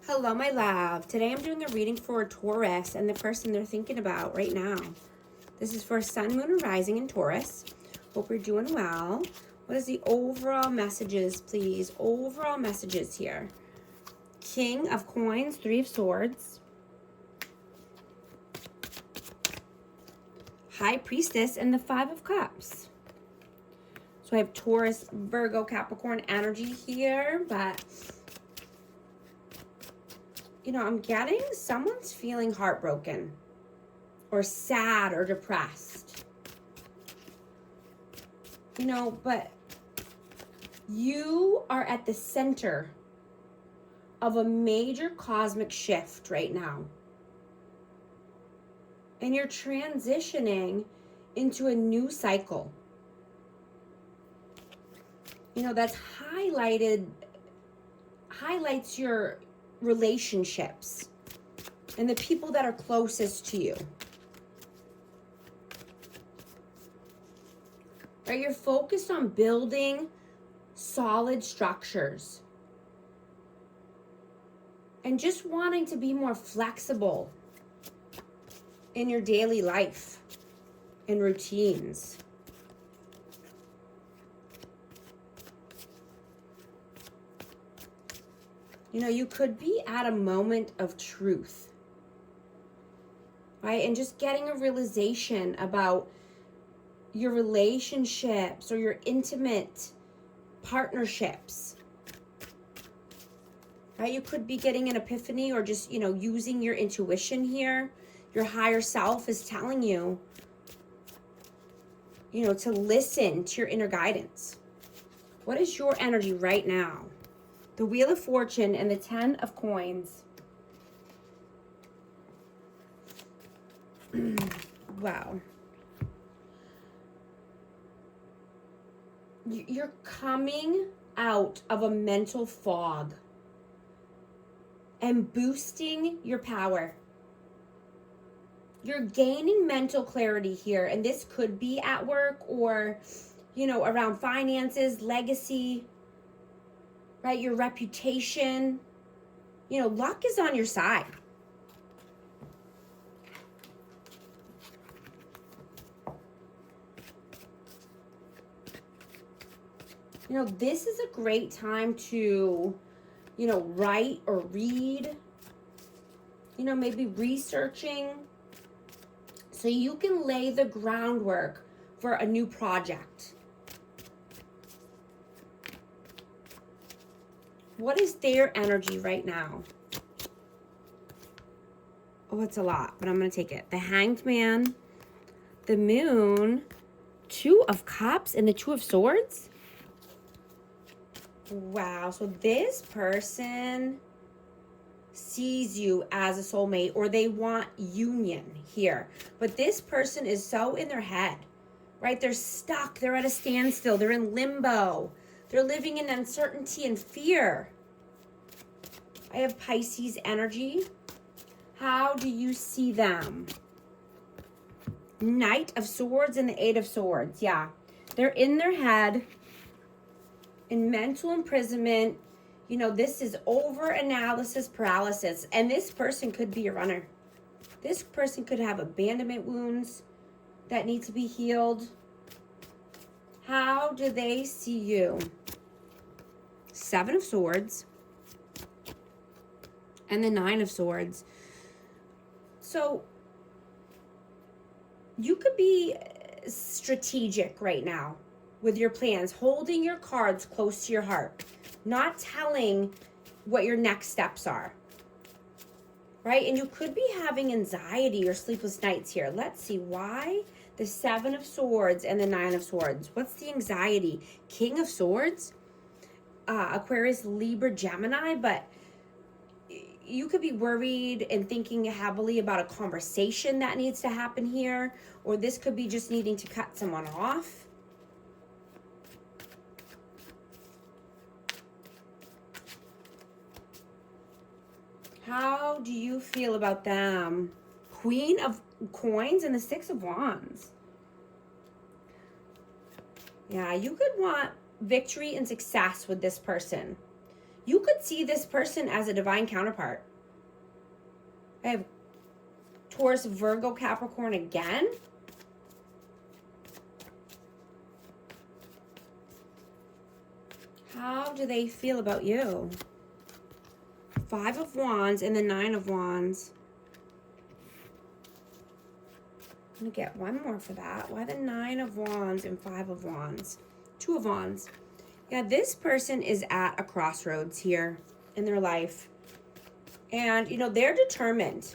Hello, my love. Today I'm doing a reading for a Taurus and the person they're thinking about right now. This is for Sun, Moon, and Rising in Taurus. Hope you're doing well. What is the overall messages, please? Overall messages here. King of Coins, Three of Swords. High Priestess, and the Five of Cups. So I have Taurus, Virgo, Capricorn energy here, but I'm getting someone's feeling heartbroken or sad or depressed. But you are at the center of a major cosmic shift right now. And you're transitioning into a new cycle. That's highlights your relationships and the people that are closest to you. Right? You're focused on building solid structures and just wanting to be more flexible in your daily life and routines. You could be at a moment of truth, right? And just getting a realization about your relationships or your intimate partnerships, right? You could be getting an epiphany or just, using your intuition here. Your higher self is telling you, to listen to your inner guidance. What is your energy right now? The Wheel of Fortune and the Ten of Coins. Wow. You're coming out of a mental fog and boosting your power. You're gaining mental clarity here, and this could be at work or, around finances, legacy, right? Your reputation. Luck is on your side. This is a great time to, write or read, maybe researching, so you can lay the groundwork for a new project. What is their energy right now? Oh, it's a lot, but I'm going to take it. The Hanged Man, the Moon, Two of Cups, and the Two of Swords. Wow, so this person sees you as a soulmate, or they want union here. But this person is so in their head, right? They're stuck. They're at a standstill. They're in limbo. They're living in uncertainty and fear. I have Pisces energy. How do you see them? Knight of Swords and the Eight of Swords. Yeah, they're in their head, in mental imprisonment. This is over-analysis paralysis. And this person could be a runner. This person could have abandonment wounds that need to be healed. How do they see you? Seven of Swords and the Nine of Swords. So you could be strategic right now with your plans, holding your cards close to your heart, not telling what your next steps are, right? And you could be having anxiety or sleepless nights here. Let's see why. The Seven of Swords and the Nine of Swords. What's the anxiety? King of Swords, Aquarius, Libra, Gemini, but you could be worried and thinking heavily about a conversation that needs to happen here, or this could be just needing to cut someone off. How do you feel about them? Queen of Coins and the Six of Wands. Yeah, you could want victory and success with this person. You could see this person as a divine counterpart. I have Taurus, Virgo, Capricorn again. How do they feel about you? 5 of Wands and the 9 of Wands. I'm going to get one more for that. Why the 9 of Wands and 5 of Wands? 2 of Wands. Yeah, this person is at a crossroads here in their life. And, you know, they're determined.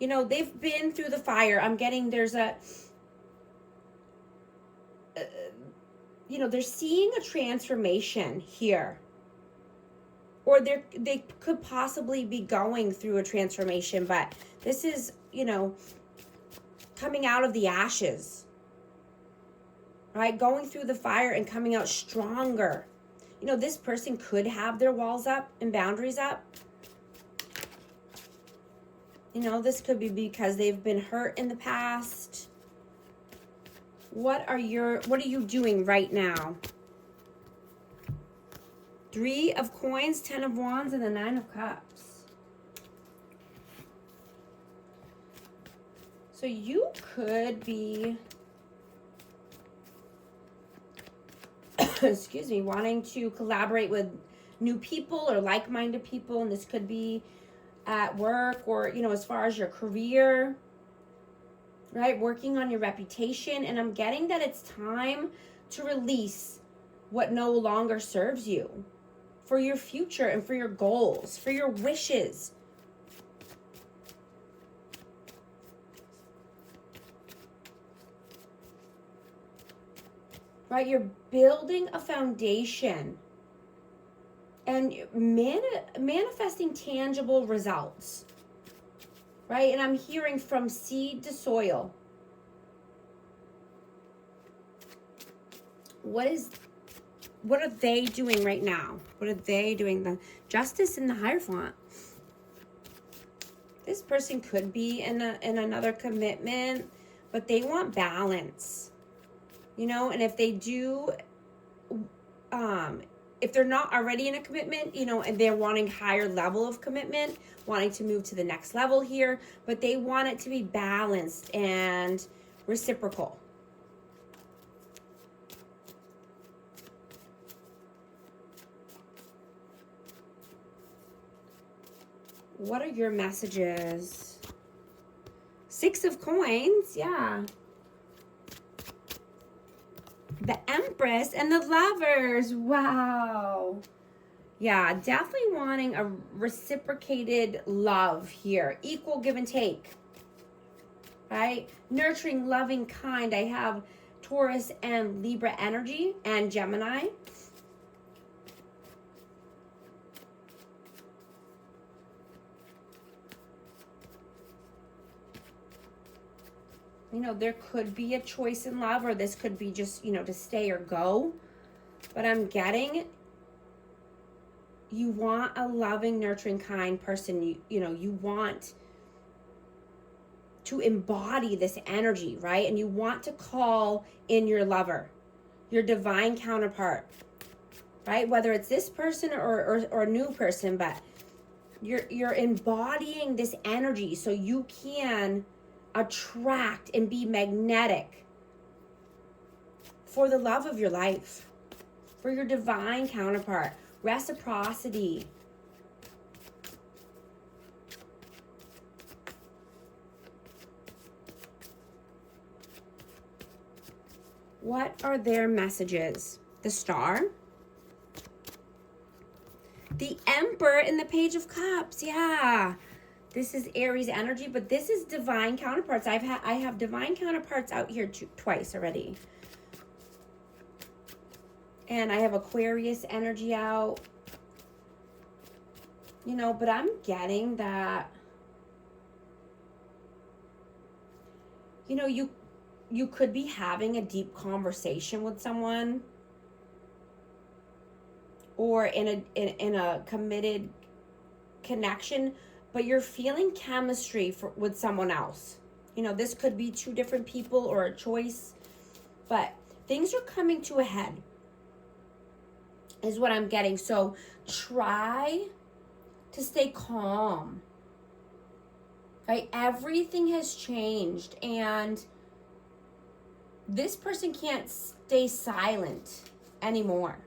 You know, they've been through the fire. I'm getting there's a... you know, they're seeing a transformation here. Or they could possibly be going through a transformation, but this is, you know, coming out of the ashes, right? Going through the fire and coming out stronger. You know, this person could have their walls up and boundaries up. You know, this could be because they've been hurt in the past. What are you doing right now? 3 of Coins, 10 of Wands, and the 9 of Cups. So you could be, excuse me, wanting to collaborate with new people or like-minded people. And this could be at work or, you know, as far as your career, right? Working on your reputation. And I'm getting that it's time to release what no longer serves you for your future and for your goals, for your wishes. Right? You're building a foundation and manifesting tangible results. Right? And I'm hearing from seed to soil. What are they doing right now? What are they doing? The Justice and the Hierophant. This person could be in another commitment, but they want balance. You know, and if they do, if they're not already in a commitment, you know, and they're wanting higher level of commitment, wanting to move to the next level here, but they want it to be balanced and reciprocal. What are your messages? 6 of Coins, yeah. The Empress and the Lovers, wow. Yeah, definitely wanting a reciprocated love here. Equal give and take, right? Nurturing, loving, kind. I have Taurus and Libra energy and Gemini. You know, there could be a choice in love, or this could be just, you know, to stay or go. But I'm getting, you want a loving, nurturing, kind person. You know, you want to embody this energy, right? And you want to call in your lover, your divine counterpart, right? Whether it's this person or a new person, but you're embodying this energy so you can attract and be magnetic for the love of your life, for your divine counterpart. Reciprocity. What are their messages? The Star, the Emperor, and the Page of Cups. Yeah. This is Aries energy, but this is divine counterparts. I have divine counterparts out here twice already. And I have Aquarius energy out. You know, but I'm getting that, you know, you could be having a deep conversation with someone, or in a committed connection, but you're feeling chemistry with someone else. You know, this could be 2 different people or a choice, but things are coming to a head. is what I'm getting. So try to stay calm. Right? Everything has changed, and this person can't stay silent anymore.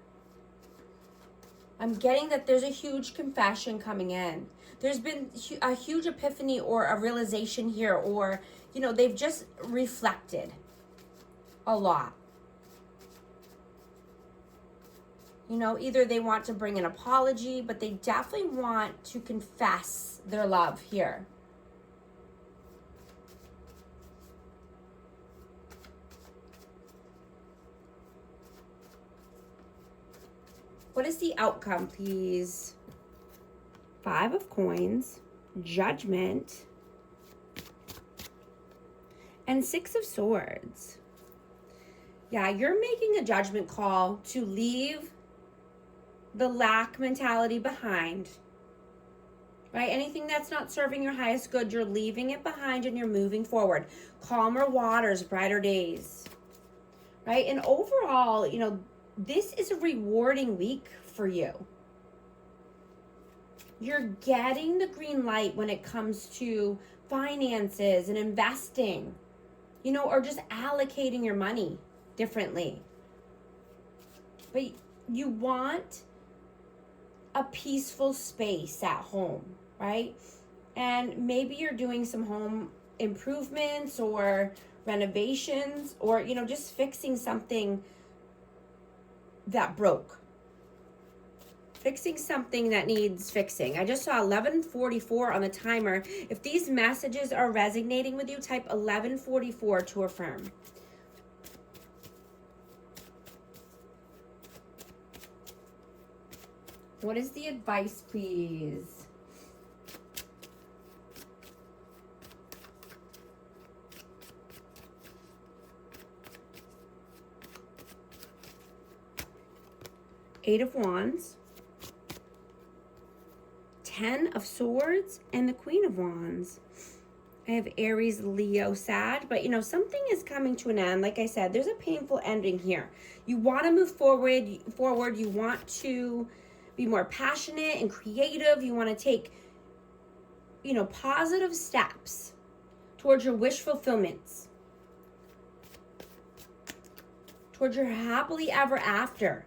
I'm getting that there's a huge confession coming in. There's been a huge epiphany or a realization here, or, you know, they've just reflected a lot. You know, either they want to bring an apology, but they definitely want to confess their love here. What is the outcome, please? 5 of Coins, Judgment, and 6 of Swords. Yeah, you're making a judgment call to leave the lack mentality behind. Right? Anything that's not serving your highest good, you're leaving it behind and you're moving forward. Calmer waters, brighter days. Right? And overall, you know, this is a rewarding week for you. You're getting the green light when it comes to finances and investing, you know, or just allocating your money differently. But you want a peaceful space at home, right? And maybe you're doing some home improvements or renovations, or, you know, just fixing something that broke. Fixing something that needs fixing. I just saw 11:44 on the timer. If these messages are resonating with you, type 11:44 to affirm. What is the advice, please? Eight of Wands, 10 of Swords, and the Queen of Wands. I have Aries, Leo, Sag, but you know, something is coming to an end. Like I said, there's a painful ending here. You want to move forward. You want to be more passionate and creative. You want to take, you know, positive steps towards your wish fulfillments, towards your happily ever after.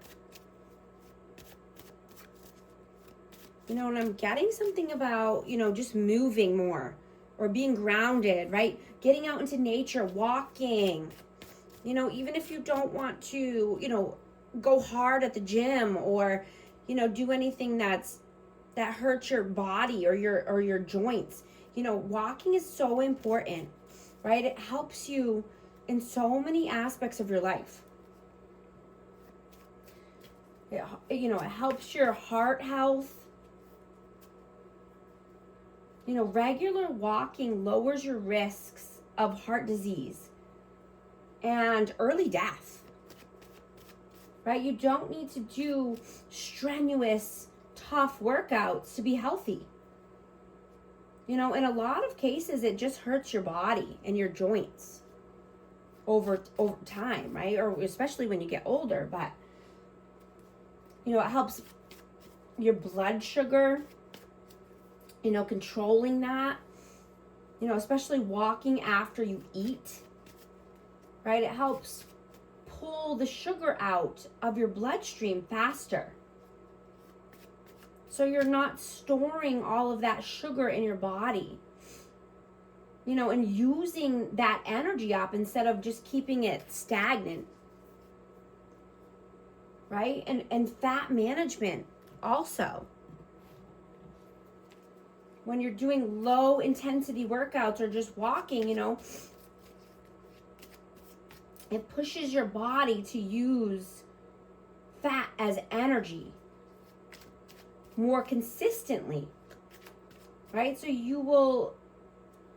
You know, and I'm getting something about, you know, just moving more or being grounded, right? Getting out into nature, walking, you know, even if you don't want to, you know, go hard at the gym or, you know, do anything that hurts your body or your joints. You know, walking is so important, right? It helps you in so many aspects of your life. You know, it helps your heart health. You know, regular walking lowers your risks of heart disease and early death, right? You don't need to do strenuous, tough workouts to be healthy. You know, in a lot of cases, it just hurts your body and your joints over time, right? Or especially when you get older, but, you know, it helps your blood sugar, you know, controlling that, you know, especially walking after you eat, right? It helps pull the sugar out of your bloodstream faster. So you're not storing all of that sugar in your body, you know, and using that energy up instead of just keeping it stagnant, right? And fat management also. When you're doing low intensity workouts or just walking, you know, it pushes your body to use fat as energy more consistently, right? So you will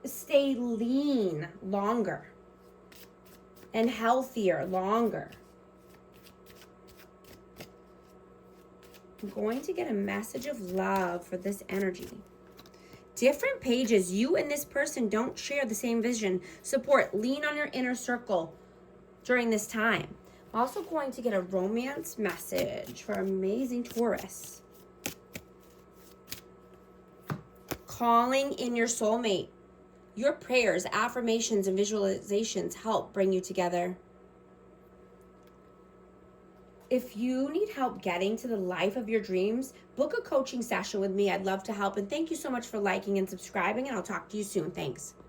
stay lean longer and healthier longer. I'm going to get a message of love for this energy. Different pages. You and this person don't share the same vision. Support. Lean on your inner circle during this time. Also going to get a romance message for amazing Taurus. Calling in your soulmate. Your prayers, affirmations, and visualizations help bring you together. If you need help getting to the life of your dreams, book a coaching session with me. I'd love to help. And thank you so much for liking and subscribing, and I'll talk to you soon. Thanks.